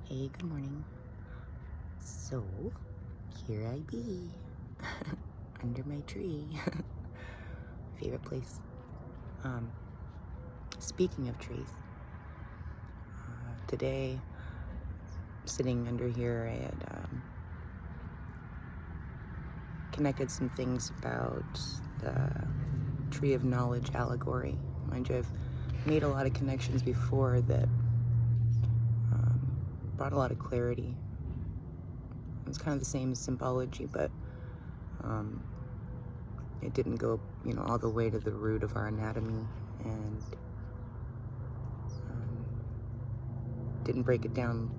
Hey, good morning. So, here I be, under my tree. Favorite place. Um, Speaking of trees, today, sitting under here, I had connected some things about the tree of knowledge allegory. Mind you, I've made a lot of connections before that brought a lot of clarity. It's kind of the same symbology, but it didn't go, all the way to the root of our anatomy, and didn't break it down.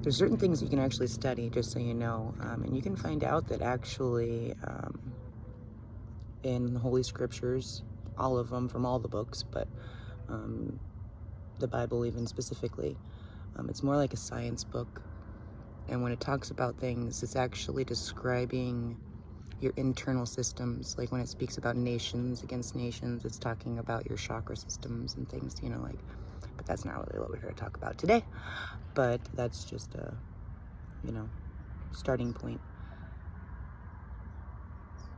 There's certain things you can actually study, just so you know, and you can find out that actually in the Holy Scriptures, all of them from all the books, but the Bible even specifically, it's more like a science book. And when it talks about things, it's actually describing your internal systems. Like when it speaks about nations against nations, it's talking about your chakra systems and things, but that's not really what we're here to talk about today. But that's just a, starting point.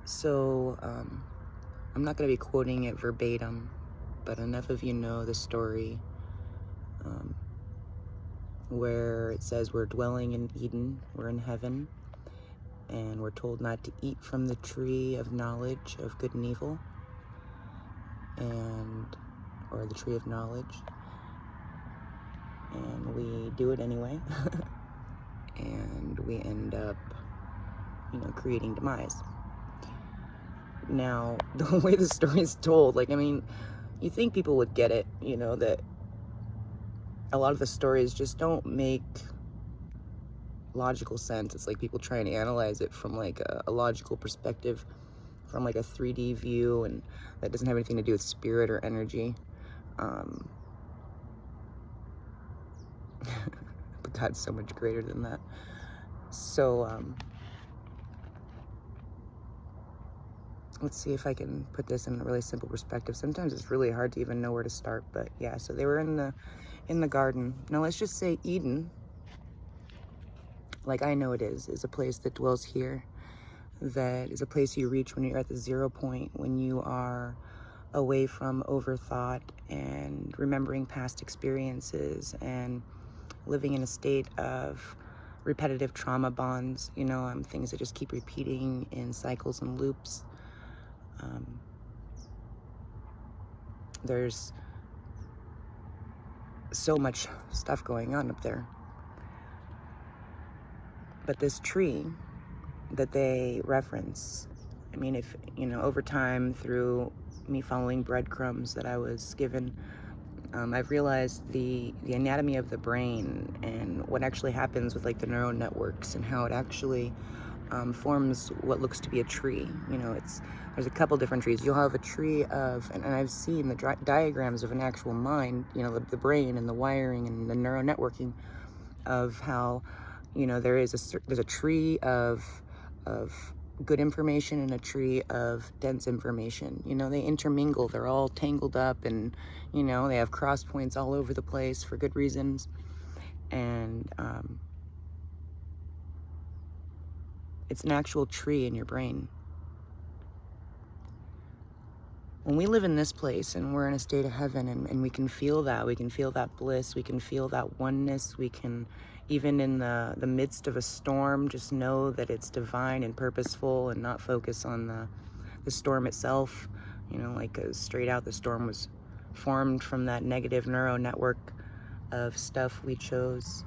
So, I'm not going to be quoting it verbatim, but enough of you know the story where it says we're dwelling in Eden, we're in heaven, and we're told not to eat from the tree of knowledge of good and evil, or the tree of knowledge, and we do it anyway, and we end up, creating demise. Now, the way the story is told, you think people would get it, that a lot of the stories just don't make logical sense. It's like people trying to analyze it from like a logical perspective, from like a 3D view, and that doesn't have anything to do with spirit or energy. But God's so much greater than that. So, let's see if I can put this in a really simple perspective. Sometimes it's really hard to even know where to start, but yeah, so they were in the garden. Now let's just say Eden, like I know it is a place that dwells here, that is a place you reach when you're at the 0 point, when you are away from overthought and remembering past experiences and living in a state of repetitive trauma bonds, things that just keep repeating in cycles and loops. There's so much stuff going on up there. But this tree that they reference, if, over time, through me following breadcrumbs that I was given, I've realized the anatomy of the brain and what actually happens with like the neural networks and how it actually forms what looks to be a tree. There's a couple different trees. You'll have a tree of, and I've seen the diagrams of an actual mind, the brain and the wiring and the neural networking of how, there's a tree of good information and a tree of dense information. They intermingle. They're all tangled up, and they have cross points all over the place for good reasons. And it's an actual tree in your brain. When we live in this place and we're in a state of heaven, and we can feel that, bliss, we can feel that oneness, we can, even in the midst of a storm, just know that it's divine and purposeful and not focus on the storm itself. Straight out, the storm was formed from that negative neural network of stuff we chose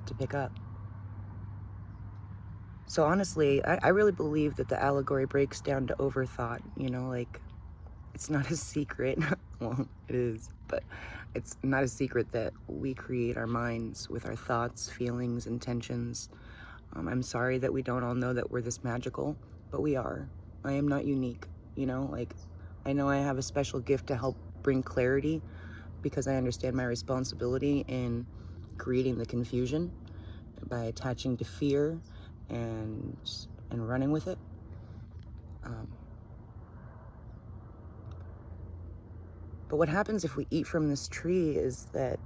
to pick up. So honestly, I really believe that the allegory breaks down to overthought. It's not a secret. Well, it is, but it's not a secret that we create our minds with our thoughts, feelings, intentions. I'm sorry that we don't all know that we're this magical, but we are. I am not unique. I know I have a special gift to help bring clarity, because I understand my responsibility in creating the confusion by attaching to fear and running with it. But what happens if we eat from this tree is that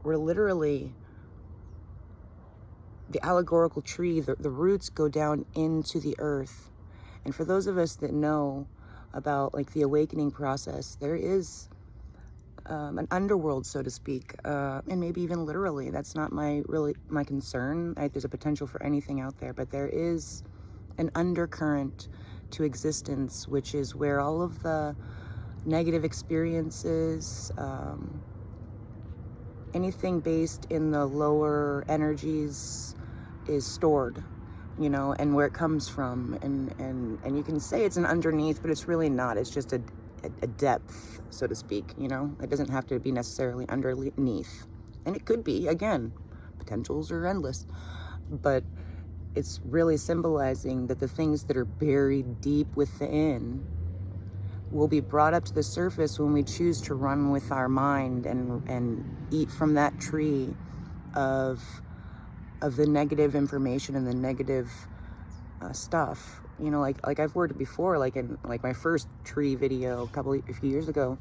we're literally, the allegorical tree, the roots go down into the earth. And for those of us that know about like the awakening process, there is an underworld, so to speak, and maybe even literally. That's not my concern. There's a potential for anything out there, but there is an undercurrent to existence, which is where all of the negative experiences, anything based in the lower energies is stored, you know, and where it comes from. And you can say it's an underneath, but it's really not. It's just a depth, so to speak, you know. It doesn't have to be necessarily underneath. And it could be, again, potentials are endless. But it's really symbolizing that the things that are buried deep within will be brought up to the surface when we choose to run with our mind and eat from that tree of the negative information and the negative stuff. You know, like I've worded before, like in like my first tree video a few years ago,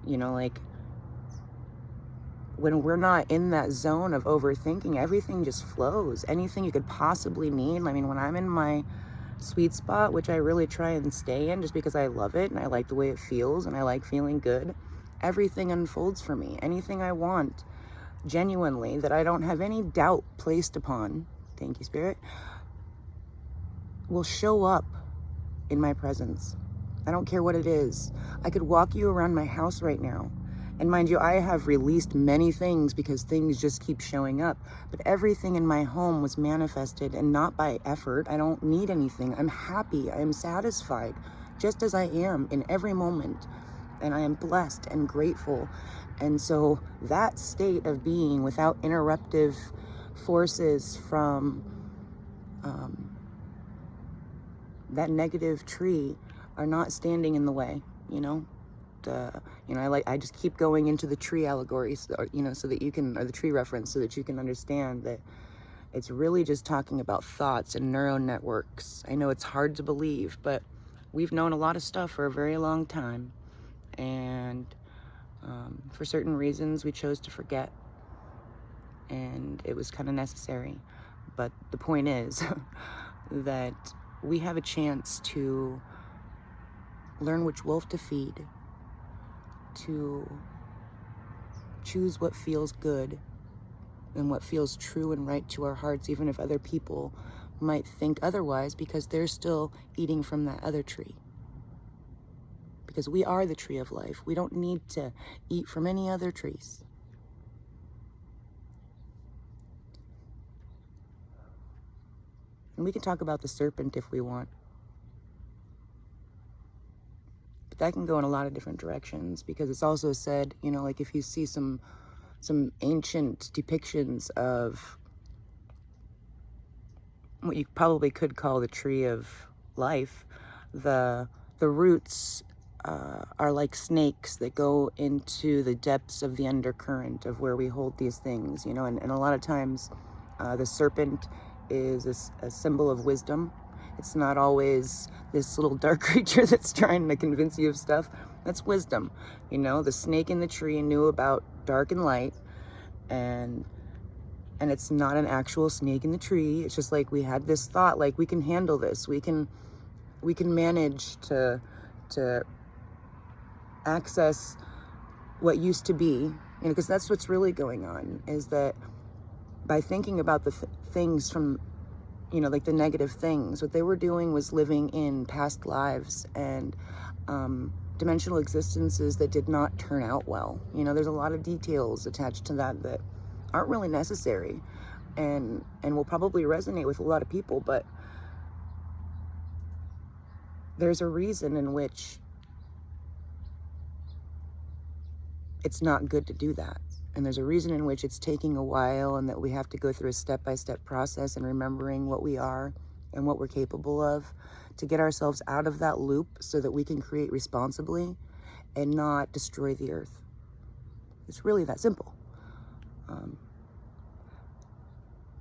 you know, like when we're not in that zone of overthinking, everything just flows. Anything you could possibly need. I mean, when I'm in my sweet spot, which I really try and stay in just because I love it and I like the way it feels and I like feeling good, everything unfolds for me. Anything I want, genuinely, that I don't have any doubt placed upon, thank you, Spirit, will show up in my presence. I don't care what it is. I could walk you around my house right now. And mind you, I have released many things because things just keep showing up. But everything in my home was manifested, and not by effort. I don't need anything. I'm happy. I am satisfied just as I am in every moment. And I am blessed and grateful. And so that state of being without interruptive forces from that negative tree are not standing in the way, you know. I just keep going into the tree allegories, you know, so that you can, or the tree reference, so that you can understand that it's really just talking about thoughts and neural networks. I know it's hard to believe, but we've known a lot of stuff for a very long time, and for certain reasons we chose to forget, and it was kind of necessary. But the point is that we have a chance to learn which wolf to feed, to choose what feels good and what feels true and right to our hearts, even if other people might think otherwise, because they're still eating from that other tree. Because we are the tree of life. We don't need to eat from any other trees. And we can talk about the serpent if we want. That can go in a lot of different directions, because it's also said, you know, like if you see some ancient depictions of what you probably could call the tree of life, the roots are like snakes that go into the depths of the undercurrent of where we hold these things, you know. And a lot of times the serpent is a symbol of wisdom. It's not always this little dark creature that's trying to convince you of stuff. That's wisdom. You know, the snake in the tree knew about dark and light, and it's not an actual snake in the tree. It's just like we had this thought, like we can handle this. We can manage to access what used to be, you know, because that's what's really going on, is that by thinking about the things from, you know, like the negative things, what they were doing was living in past lives and dimensional existences that did not turn out well. You know, there's a lot of details attached to that aren't really necessary and will probably resonate with a lot of people, but there's a reason in which it's not good to do that. And there's a reason in which it's taking a while, and that we have to go through a step-by-step process and remembering what we are and what we're capable of to get ourselves out of that loop so that we can create responsibly and not destroy the earth. It's really that simple.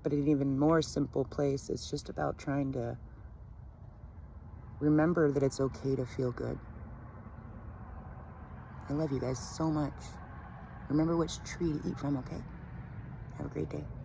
But an even more simple place is just about trying to remember that it's okay to feel good. I love you guys so much. Remember which tree to eat from, okay? Have a great day.